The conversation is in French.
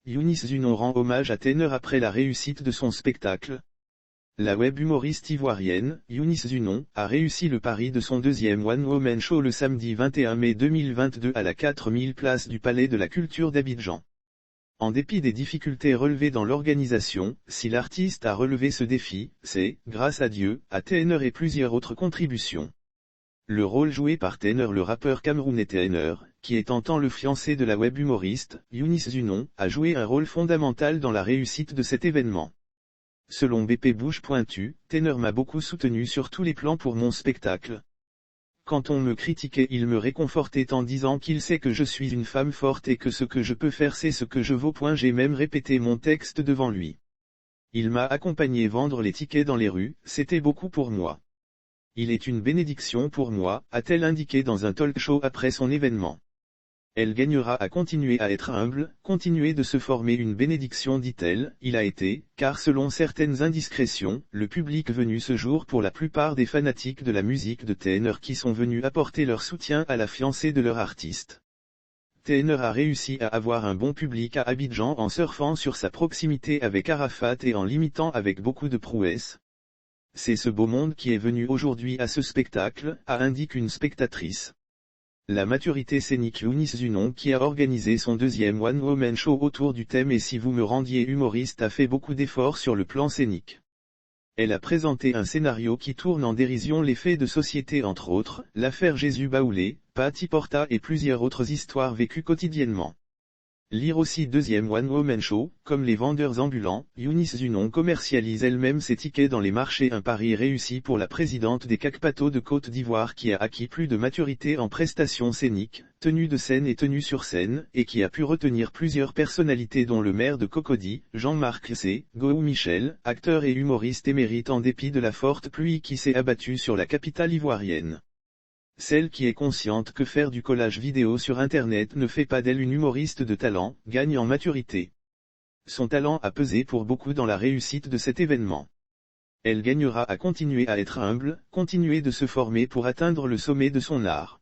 Younis Zunon rend hommage à Ténor après la réussite de son spectacle. La web humoriste ivoirienne, Younis Zunon, a réussi le pari de son deuxième One Woman Show le samedi 21 mai 2022 à la 4000 place du Palais de la Culture d'Abidjan. En dépit des difficultés relevées dans l'organisation, si l'artiste a relevé ce défi, c'est, grâce à Dieu, à Ténor et plusieurs autres contributions. Le rôle joué par Ténor le rappeur camerounais Ténor, qui est en temps le fiancé de la web humoriste, Younis Zunon, a joué un rôle fondamental dans la réussite de cet événement. Selon BP Bouche Pointue, Ténor m'a beaucoup soutenu sur tous les plans pour mon spectacle. Quand on me critiquait, il me réconfortait en disant qu'il sait que je suis une femme forte et que ce que je peux faire c'est ce que je vaux. J'ai même répété mon texte devant lui. Il m'a accompagné vendre les tickets dans les rues, c'était beaucoup pour moi. Il est une bénédiction pour moi, a-t-elle indiqué dans un talk show après son événement. Elle gagnera à continuer à être humble, continuer de se former, une bénédiction, dit-elle, il a été, car selon certaines indiscrétions, le public venu ce jour pour la plupart des fanatiques de la musique de Ténor qui sont venus apporter leur soutien à la fiancée de leur artiste. Ténor a réussi à avoir un bon public à Abidjan en surfant sur sa proximité avec Arafat et en l'imitant avec beaucoup de prouesses. C'est ce beau monde qui est venu aujourd'hui à ce spectacle, a indiqué une spectatrice. La maturité scénique Younis Zunon qui a organisé son deuxième One Woman Show autour du thème « Et si vous me rendiez humoriste » a fait beaucoup d'efforts sur le plan scénique. Elle a présenté un scénario qui tourne en dérision les faits de société, entre autres, l'affaire Jésus Baoulé, Patti Porta et plusieurs autres histoires vécues quotidiennement. Lire aussi deuxième One Woman Show, comme les vendeurs ambulants, Younis Zunon commercialise elle-même ses tickets dans les marchés, un pari réussi pour la présidente des Cacpato de Côte d'Ivoire qui a acquis plus de maturité en prestations scéniques, tenue de scène et tenue sur scène, et qui a pu retenir plusieurs personnalités dont le maire de Cocody, Jean-Marc C. Gohou Michel, acteur et humoriste émérite en dépit de la forte pluie qui s'est abattue sur la capitale ivoirienne. Celle qui est consciente que faire du collage vidéo sur Internet ne fait pas d'elle une humoriste de talent, gagne en maturité. Son talent a pesé pour beaucoup dans la réussite de cet événement. Elle gagnera à continuer à être humble, continuer de se former pour atteindre le sommet de son art.